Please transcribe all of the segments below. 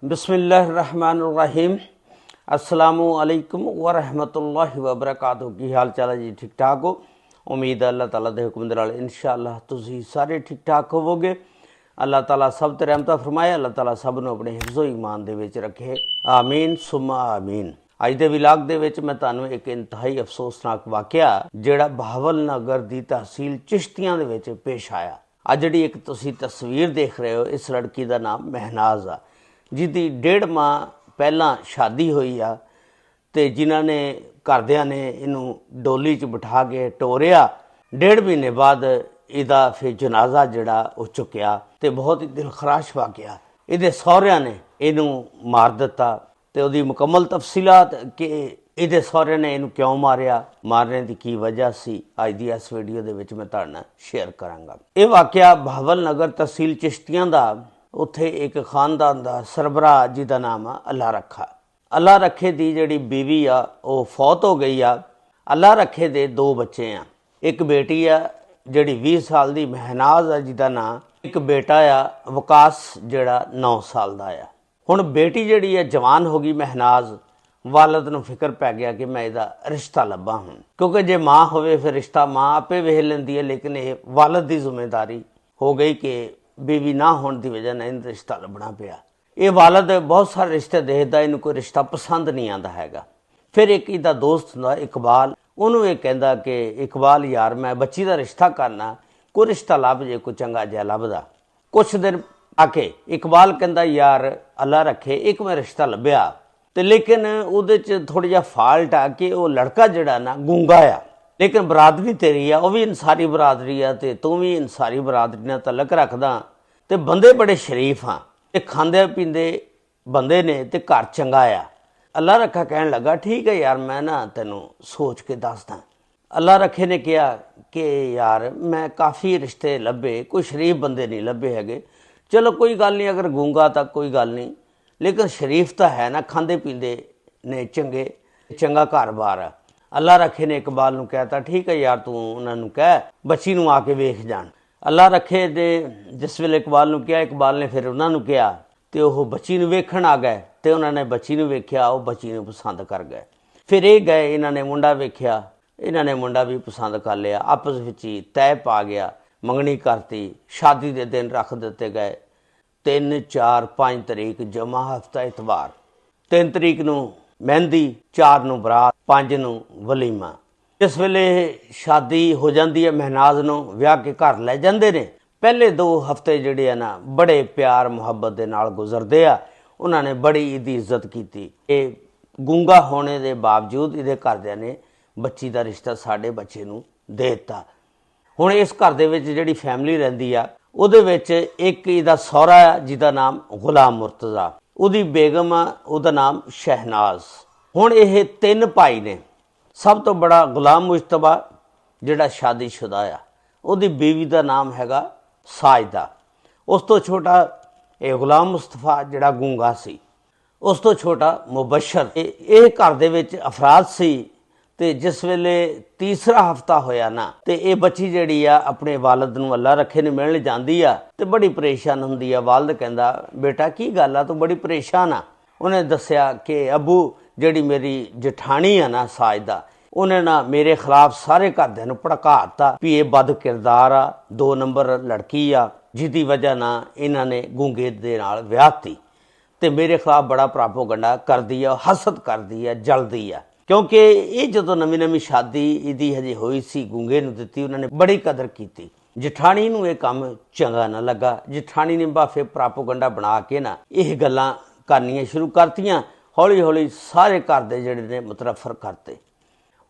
बिस्मिल्लाहिर्रहमानिर्रहीम। अस्सलामुअलैकुम वरहमतुल्लाहि वबरकातुहू। की हाल चाल है जी? ठीक ठाक हो? उम्मीद है अल्लाह ताला दे हुक्म दे नाल इंशाअल्लाह तुसीं सारे ठीक ठाक होवोगे। अल्लाह ताला सब ते रहमत फरमाए। अल्लाह ताला सब नूं अपने हिफ्ज़ो ईमान दे विच रखे। आमीन सुम्मा आमीन। अज दे विलाग दे विच मैं तुहानूं एक इंतहाई अफसोसनाक वाक़या जिहड़ा बहावल नगर दी तहसील चिश्तियां दे विच पेश आया। अज जिहड़ी एक तुसीं तस्वीर देख रहे हो, इस लड़की का नाम महनाज आ, जिहदी 1.5 माह पहलां शादी हुई आ ते जिन्हां ने घरदियां ने इनू डोली च बिठा के टोरिया। 1.5 महीने बाद इहदा फिर जनाजा जिहड़ा वो चुक्या ते बहुत ही दिलखराश वाक़या। इहदे सहुरियां ने इनू मार दिता ते उहदी मुकम्मल तफसीलात कि इहदे सहुरे ने इनू क्यों मारिया, मारने की की वजह सी, अज दी इस वीडियो दे विच मैं तुहाडे नाल शेयर करांगा। यह वाक़या बहावल नगर तहसील चिश्तियां दा, उत्थे एक खानदान का सरबराह जिहदा नाम आ अल्लाह रखा। अल्लाह रखे की जिहड़ी बीवी आ वो फौत हो गई आ। अल्लाह रखे दे 2 बच्चे आ, एक बेटी आ जिहड़ी 20 साल की महनाज आ जिहदा नाम, एक बेटा आ वकास जिहड़ा 9 साल का आ। हुण बेटी जिहड़ी आ जवान हो गई महनाज, वालद नूं फिक्र पै गया कि मैं इहदा रिश्ता लभा हूँ, क्योंकि जे माँ होवे फिर रिश्ता माँ आपे वेख लैंदी है, लेकिन ये वालद की जिम्मेदारी हो गई कि बीवी ना होने की वजह ने इन रिश्ता लभना पिया। ये वालद बहुत सारे रिश्ते देखदा, इनू कोई रिश्ता पसंद नहीं आता हैगा। फिर एक इहदा दोस्त हुंदा इकबाल, उन्होंने ये कहता कि इकबाल यार मैं बच्ची का रिश्ता करना, कोई रिश्ता लभ जे कोई चंगा जिहा लभदा। कुछ दिन आके इकबाल कहता यार अल्लाह रखे एक मैं रिश्ता लभ्या, तो लेकिन उहदे च थोड़ा जिहा फॉल्ट आ कि वह लड़का जिहड़ा ना गूंगा आ, लेकिन बरादरी तेरी आ, वह भी इंसारी बरादरी आ ते तू भी इंसारी बरादरी नाल तलक रखदा ते बंदे बड़े शरीफ हाँ ते खांदे पींदे बंदे ने ते घर चंगा आ। अल्लाह रखा कहन लगा ठीक है यार मैं ना तैनूं सोच के दसदा। अल्लाह रखे ने कहा कि यार मैं काफ़ी रिश्ते लभे, कोई शरीफ बंदे नहीं लभे हैगे। चलो कोई गल नहीं, अगर गूंगा तो कोई गल नहीं, लेकिन शरीफ तो है ना, खांदे पींदे ने चंगे, चंगा घर बार आ। अल्लाह रखे ने इकबाल नूं कहता ठीक है यार तू उन्होंने कह बच्ची नूं आके वेख जान। अल्लाह रखे ने जिस वेले इकबाल नूं कहा, इकबाल ने फिर उन्होंने कहा तो वह बच्ची नूं वेखण आ गए तो उन्होंने बच्ची नूं वेख्या, वह बच्ची नूं पसंद कर गए। फिर ये गए, इन्होंने मुंडा वेख्या, इन्होंने मुंडा भी पसंद कर लिया, आपस विच ही तय पा गया, मंगनी करती, शादी के दिन रख दिते गए 3, 4, 5 तरीक जमा हफ्ता इतवार, 3 तरीक नूं मेहंदी, 4 नूं बरात, 5 नूं वलीमा। जिस वेले शादी हो जाती है महनाज नूं विआह के घर लै जांदे ने। पहले 2 हफ्ते जिहड़े आ ना बड़े प्यार मुहब्बत दे नाल गुजरदे आ। उन्होंने बड़ी इहदी इज्जत की। ये गूंगा होने के बावजूद इहदे घरदिआं ने बच्ची का रिश्ता साडे बच्चे नूं दे दित्ता। हुण इस घर दे विच जिहड़ी फैमिली रहिंदी आ उहदे विच एक इहदा सहुरा आ जिहदा नाम गुलाम मुर्तज़ा, उहदी बेगम आ उहदा नाम शहनाज। हुण ये 3 भाई ने। सब तो बड़ा गुलाम मुश्तबा जिहड़ा शादीशुदा आ, उहदी बीवी का नाम हैगा साजदा। उस तो छोटा ये गुलाम मुस्तफा जिहड़ा गूंगा सी, उस तो छोटा मुबशर। ये घर दे विच अफराद सी ते जिस वेले तीसरा हफ्ता होया ना ते ये बच्ची जिहड़ी आ अपने वालद नूं अल्लाह रखे ने मिलण जांदी आ ते बड़ी परेशान हुंदी आ। वालद कहंदा बेटा की गल आ, तू बड़ी परेशान आ। उन्हें दस्सिया कि अबू जिहड़ी मेरी जठानी आ ना साजदा, उन्हें ना मेरे खिलाफ सारे घरदिआं नूं भड़काता भी ये बद किरदार आ, 2 नंबर लड़की आ, जिहदी वजह ना इन्हां ने गूंगे दे नाल विआहती ते मेरे खिलाफ बड़ा प्रापोगंडा करदी आ, हसद करदी आ, जलदी आ। क्योंकि ये जदों नवीं नवीं शादी इहदी हजे होई सी, गूंगे नूं दित्ती, उन्होंने बड़ी कदर की। जठानी नूं ये काम चंगा ना लगा। जठानी ने बाफे प्रापोगंडा बना के ना यह गल्लां करनियां शुरू करतियां। हौली हौली सारे घर दे जिहड़े ने मुतरफर करते।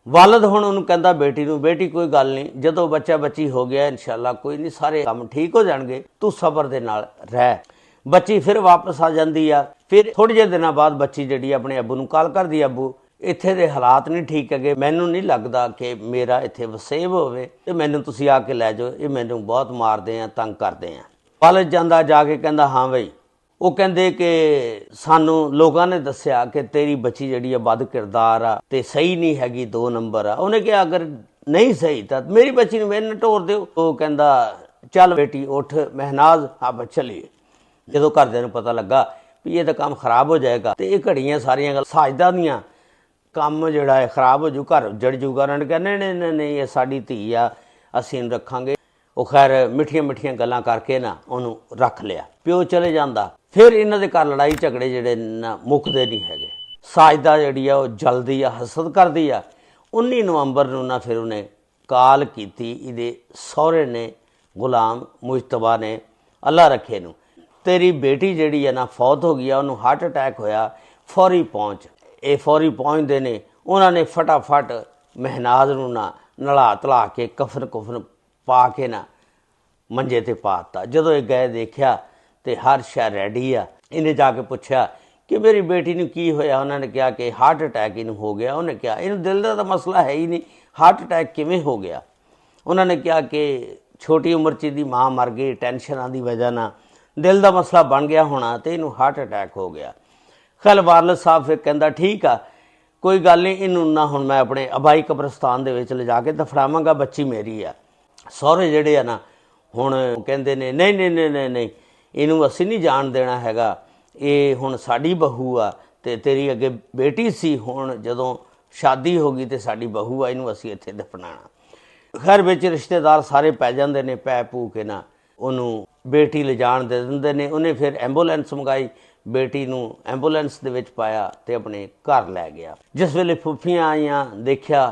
वालद हुण उहनूं कहंदा बेटी नूं बेटी कोई गल नहीं, जदों बच्चा बच्ची हो गया इंशाअल्लाह कोई नहीं, सारे काम ठीक हो जाणगे, तू सबर दे नाल रह। बच्ची फिर वापस आ जाती आ। फिर थोड़े जे दिनों बाद बच्ची जिहड़ी अपने अब्बू नूं कॉल करदी, अब्बू इत्थे दे हालात नहीं ठीक है, मैनूं नहीं लगता कि मेरा इत्थे वसेब होवे ते मैनूं तुसीं आके लै जाओ, ये मैनूं बहुत मारदे आ, तंग करदे आ। वालद जांदा जाके कहंदा हाँ बई, वो कहंदे कि सानूं लोगों ने दस्सिया कि तेरी बच्ची जिहड़ी आ बद किरदार आ ते सही नहीं हैगी, 2 नंबर आ। उन्हें कहा अगर नहीं सही तो मेरी बच्ची नूं मेरे नाल टोर दिओ। वो कहंदा चल बेटी उठ महनाज आप चलिए। जदों घरदिआं नूं पता लगा ਵੀ ਇਹ ਤਾਂ ਕੰਮ ਖਰਾਬ ਹੋ ਜਾਏਗਾ ਤੇ ਇਹ ਘੜੀਆਂ ਸਾਰੀਆਂ ਗੱਲ ਸਾਜਦਾ ਦੀਆਂ ਕੰਮ ਜਿਹੜਾ ਹੈ ਖਰਾਬ ਹੋ ਜੂ, ਘਰ ਉੱਜੜ ਜੂਗਾ। ਉਹਨਾਂ ਨੇ ਕਿਹਾ ਨਹੀਂ ਨਹੀਂ ਇਹ ਸਾਡੀ ਧੀ ਆ, ਅਸੀਂ ਇਹਨੂੰ ਰੱਖਾਂਗੇ। ਉਹ ਖੈਰ ਮਿੱਠੀਆਂ ਮਿੱਠੀਆਂ ਗੱਲਾਂ ਕਰਕੇ ਨਾ ਉਹਨੂੰ ਰੱਖ ਲਿਆ। ਪਿਓ ਚਲੇ ਜਾਂਦਾ। ਫਿਰ ਇਹਨਾਂ ਦੇ ਘਰ ਲੜਾਈ ਝਗੜੇ ਜਿਹੜੇ ਨਾ ਮੁੱਕਦੇ ਨਹੀਂ ਹੈਗੇ। ਸਾਜਦਾ ਜਿਹੜੀ ਆ ਉਹ ਜਲਦੀ ਆ, ਹਸਦ ਕਰਦੀ ਆ। 19 ਨਵੰਬਰ ਨੂੰ ਨਾ ਫਿਰ ਉਹਨੇ ਕਾਲ ਕੀਤੀ ਇਹਦੇ ਸਹੁਰੇ ਨੇ, ਗੁਲਾਮ ਮੁਜਤਬਾ ਨੇ, ਅੱਲਾ ਰੱਖੇ ਨੂੰ, ਤੇਰੀ ਬੇਟੀ ਜਿਹੜੀ ਹੈ ਨਾ ਫੌਤ ਹੋ ਗਈ ਆ, ਉਹਨੂੰ ਹਾਰਟ ਅਟੈਕ ਹੋਇਆ, ਫੌਰੀ ਪਹੁੰਚ। ਇਹ ਫੌਰੀ ਪਹੁੰਚਦੇ ਨੇ। ਉਹਨਾਂ ਨੇ ਫਟਾਫਟ ਮਹਿਨਾਜ਼ ਨੂੰ ਨਾ ਨਲਾ ਧਲਾ ਕੇ ਕਫਨ ਕੁਫਨ ਪਾ ਕੇ ਨਾ ਮੰਜੇ 'ਤੇ ਪਾ ਦਿੱਤਾ। ਜਦੋਂ ਇਹ ਗਏ ਦੇਖਿਆ ਤੇ ਹਰ ਸ਼ੈ ਰੈਡੀ ਆ। ਇਹਨੇ ਜਾ ਕੇ ਪੁੱਛਿਆ ਕਿ ਮੇਰੀ ਬੇਟੀ ਨੂੰ ਕੀ ਹੋਇਆ? ਉਹਨਾਂ ਨੇ ਕਿਹਾ ਕਿ ਹਾਰਟ ਅਟੈਕ ਇਹਨੂੰ ਹੋ ਗਿਆ। ਉਹਨੇ ਕਿਹਾ ਇਹਨੂੰ ਦਿਲ ਦਾ ਤਾਂ ਮਸਲਾ ਹੈ ਹੀ ਨਹੀਂ, ਹਾਰਟ ਅਟੈਕ ਕਿਵੇਂ ਹੋ ਗਿਆ? ਉਹਨਾਂ ਨੇ ਕਿਹਾ ਕਿ ਛੋਟੀ ਉਮਰ 'ਚ ਇਹਦੀ ਮਾਂ ਮਰ ਗਈ, ਟੈਨਸ਼ਨਾਂ ਦੀ ਵਜ੍ਹਾ ਨਾਲ ਦਿਲ ਦਾ ਮਸਲਾ ਬਣ ਗਿਆ ਹੋਣਾ ਤੇ ਇਹਨੂੰ ਹਾਰਟ ਅਟੈਕ ਹੋ ਗਿਆ। ਖੈਰ ਵਾਰਲ ਸਾਹਿਬ ਫਿਰ ਕਹਿੰਦਾ ਠੀਕ ਆ, ਕੋਈ ਗੱਲ ਨਹੀਂ, ਇਹਨੂੰ ਨਾ ਹੁਣ ਮੈਂ ਆਪਣੇ ਆਬਾਈ ਕਬਰਸਤਾਨ ਦੇ ਵਿੱਚ ਲਿਜਾ ਕੇ ਦਫਨਾਵਾਂਗਾ, ਬੱਚੀ ਮੇਰੀ ਆ। ਸਹੁਰੇ ਜਿਹੜੇ ਆ ਨਾ ਹੁਣ ਕਹਿੰਦੇ ਨੇ ਨਹੀਂ ਨਹੀਂ ਨਹੀਂ ਨਹੀਂ ਨਹੀਂ, ਇਹਨੂੰ ਅਸੀਂ ਨਹੀਂ ਜਾਣ ਦੇਣਾ ਹੈਗਾ, ਇਹ ਹੁਣ ਸਾਡੀ ਬਹੂ ਆ ਤੇ ਤੇਰੀ ਅੱਗੇ ਬੇਟੀ ਸੀ, ਹੁਣ ਜਦੋਂ ਸ਼ਾਦੀ ਹੋ ਗਈ ਤੇ ਸਾਡੀ ਬਹੂ ਆ, ਇਹਨੂੰ ਅਸੀਂ ਇੱਥੇ ਦਫਨਾਣਾ। ਖੈਰ ਵਿੱਚ ਰਿਸ਼ਤੇਦਾਰ ਸਾਰੇ ਪੈ ਜਾਂਦੇ ਨੇ, ਪੈ ਪੂ ਕੇ ਨਾ ਉਹਨੂੰ ਬੇਟੀ ਲਿਜਾਣ ਦੇ ਦਿੰਦੇ ਨੇ। ਉਹਨੇ ਫਿਰ ਐਂਬੂਲੈਂਸ ਮੰਗਾਈ, ਬੇਟੀ ਨੂੰ ਐਂਬੂਲੈਂਸ ਦੇ ਵਿੱਚ ਪਾਇਆ ਤੇ ਆਪਣੇ ਘਰ ਲੈ ਗਿਆ। ਜਿਸ ਵੇਲੇ ਫੁੱਫੀਆਂ ਆਈਆਂ, ਦੇਖਿਆ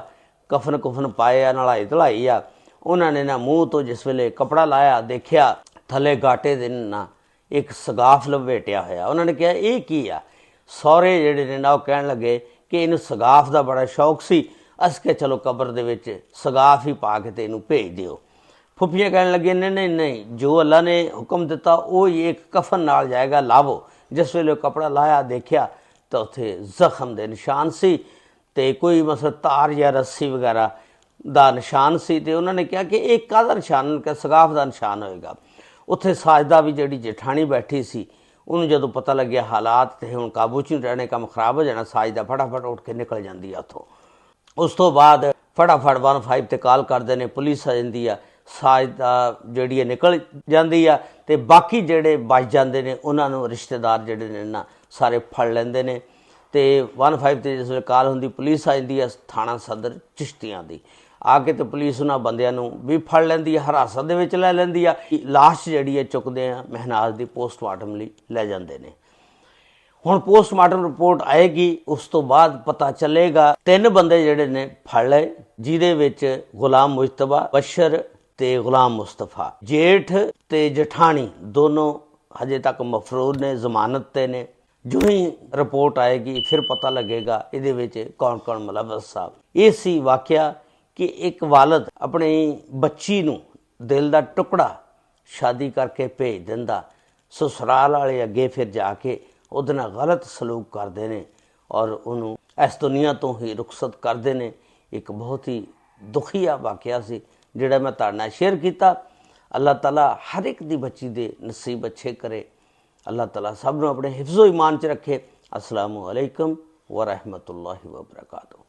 ਕਫਨ ਕੁਫਨ ਪਾਏ ਆ, ਨਲਾਈ ਧਲਾਈ ਆ। ਉਹਨਾਂ ਨੇ ਨਾ ਮੂੰਹ ਤੋਂ ਜਿਸ ਵੇਲੇ ਕਪੜਾ ਲਾਇਆ, ਦੇਖਿਆ ਥੱਲੇ ਗਾਟੇ ਦੇ ਨਾ ਇੱਕ ਸਗਾਫ ਲਪੇਟਿਆ ਹੋਇਆ। ਉਹਨਾਂ ਨੇ ਕਿਹਾ ਇਹ ਕੀ ਆ? ਸਹੁਰੇ ਜਿਹੜੇ ਨੇ ਨਾ ਉਹ ਕਹਿਣ ਲੱਗੇ ਕਿ ਇਹਨੂੰ ਸਗਾਫ ਦਾ ਬੜਾ ਸ਼ੌਕ ਸੀ, ਅਸੀਂ ਕਿਹਾ ਚਲੋ ਕਬਰ ਦੇ ਵਿੱਚ ਸਗਾਫ ਹੀ ਪਾ ਕੇ ਤੇ ਇਹਨੂੰ ਭੇਜ ਦਿਓ। ਫੁੱਫੀਆਂ ਕਹਿਣ ਲੱਗੇ ਨਹੀਂ ਨਹੀਂ ਨਹੀਂ, ਜੋ ਅੱਲਾ ਨੇ ਹੁਕਮ ਦਿੱਤਾ ਉਹ ਹੀ ਇੱਕ ਕਫਨ ਨਾਲ ਜਾਏਗਾ, ਲਾਵੋ। ਜਿਸ ਵੇਲੇ ਕਪੜਾ ਲਾਇਆ, ਦੇਖਿਆ ਤਾਂ ਉੱਥੇ ਜ਼ਖਮ ਦੇ ਨਿਸ਼ਾਨ ਸੀ ਤੇ ਕੋਈ ਮਸਲ ਤਾਰ ਜਾਂ ਰੱਸੀ ਵਗੈਰਾ ਦਾ ਨਿਸ਼ਾਨ ਸੀ। ਤੇ ਉਹਨਾਂ ਨੇ ਕਿਹਾ ਕਿ ਇਹ ਕਾਹਦਾ ਨਿਸ਼ਾਨ? ਕਿ ਸਗਾਫ ਦਾ ਨਿਸ਼ਾਨ ਹੋਏਗਾ। ਉੱਥੇ ਸਾਜਦਾ ਵੀ ਜਿਹੜੀ ਜਠਾਣੀ ਬੈਠੀ ਸੀ, ਉਹਨੂੰ ਜਦੋਂ ਪਤਾ ਲੱਗਿਆ ਹਾਲਾਤ ਤੇ ਹੁਣ ਕਾਬੂ 'ਚ ਨਹੀਂ ਰਹਿਣੇ, ਕੰਮ ਖਰਾਬ ਹੋ ਜਾਣਾ, ਸਾਜਦਾ ਫਟਾਫਟ ਉੱਠ ਕੇ ਨਿਕਲ ਜਾਂਦੀ ਆ ਉੱਥੋਂ। ਉਸ ਤੋਂ ਬਾਅਦ ਫਟਾਫਟ 15 'ਤੇ ਕਾਲ ਕਰਦੇ ਨੇ, ਪੁਲਿਸ ਆ ਜਾਂਦੀ ਆ। ਸਾਜਦਾ ਜਿਹੜੀ ਹੈ ਨਿਕਲ ਜਾਂਦੀ ਆ ਤੇ ਬਾਕੀ ਜਿਹੜੇ ਬਚ ਜਾਂਦੇ ਨੇ ਉਹਨਾਂ ਨੂੰ ਰਿਸ਼ਤੇਦਾਰ ਜਿਹੜੇ ਨੇ ਨਾ ਸਾਰੇ ਫੜ ਲੈਂਦੇ ਨੇ। ਤੇ 15 'ਤੇ ਜਿਸ ਵੇਲੇ ਕਾਲ ਹੁੰਦੀ, ਪੁਲਿਸ ਆ ਜਾਂਦੀ ਆ ਥਾਣਾ ਸਦਰ ਚਿਸ਼ਤੀਆਂ ਦੀ। ਆ ਕੇ ਤੇ ਪੁਲਿਸ ਉਹਨਾਂ ਬੰਦਿਆਂ ਨੂੰ ਵੀ ਫੜ ਲੈਂਦੀ ਆ, ਹਿਰਾਸਤ ਦੇ ਵਿੱਚ ਲੈ ਲੈਂਦੀ ਆ। ਲਾਸ਼ ਜਿਹੜੀ ਹੈ ਚੁੱਕਦੇ ਆ ਮਹਿਨਾਜ਼ ਦੀ, ਪੋਸਟਮਾਰਟਮ ਲਈ ਲੈ ਜਾਂਦੇ ਨੇ। ਹੁਣ ਪੋਸਟਮਾਰਟਮ ਰਿਪੋਰਟ ਆਏਗੀ, ਉਸ ਤੋਂ ਬਾਅਦ ਪਤਾ ਚੱਲੇਗਾ। 3 ਬੰਦੇ ਜਿਹੜੇ ਨੇ ਫੜ ਲਏ, ਜਿਹਦੇ ਵਿੱਚ ਗੁਲਾਮ ਮੁਜਤਬਾ, ਬਸ਼ਰ ਤੇ ਗੁਲਾਮ ਮੁਸਤਫਾ, ਜੇਠ ਤੇ ਜਠਾਣੀ ਦੋਨੋਂ ਹਜੇ ਤੱਕ ਮਫਰੂਰ ਨੇ, ਜ਼ਮਾਨਤ ਤੇ ਨੇ। ਜੋ ਹੀ ਰਿਪੋਰਟ ਆਏਗੀ ਫਿਰ ਪਤਾ ਲੱਗੇਗਾ ਇਹਦੇ ਵਿੱਚ ਕੌਣ ਕੌਣ ਮੁਲਵਸ ਆ। ਇਹ ਸੀ ਵਾਕਿਆ ਕਿ ਇੱਕ ਵਾਲਦ ਆਪਣੀ ਬੱਚੀ ਨੂੰ ਦਿਲ ਦਾ ਟੁਕੜਾ ਸ਼ਾਦੀ ਕਰਕੇ ਭੇਜ ਦਿੰਦਾ, ਸਸੁਰਾਲ ਵਾਲੇ ਅੱਗੇ ਫਿਰ ਜਾ ਕੇ ਉਹਦੇ ਨਾਲ ਗਲਤ ਸਲੂਕ ਕਰਦੇ ਨੇ ਔਰ ਉਹਨੂੰ ਇਸ ਦੁਨੀਆ ਤੋਂ ਹੀ ਰੁਖਸਤ ਕਰਦੇ ਨੇ। ਇੱਕ ਬਹੁਤ ਹੀ ਦੁਖੀਆ ਵਾਕਿਆ ਸੀ ਜਿਹੜਾ ਮੈਂ ਤੁਹਾਡੇ ਨਾਲ ਸ਼ੇਅਰ ਕੀਤਾ। ਅੱਲਾਹ ਤਾਲਾ ਹਰ ਇੱਕ ਦੀ ਬੱਚੀ ਦੇ ਨਸੀਬ ਅੱਛੇ ਕਰੇ। ਅੱਲਾਹ ਤਾਲਾ ਸਭ ਨੂੰ ਆਪਣੇ ਹਿਫਜ਼ੋ ਈਮਾਨ 'ਚ ਰੱਖੇ। ਅਸਲਾਮੁ ਅਲੈਕੁਮ ਵ ਰਹਿਮਤੁல்லாਹਿ ਵ ਬਰਕਾਤੁਹੂ।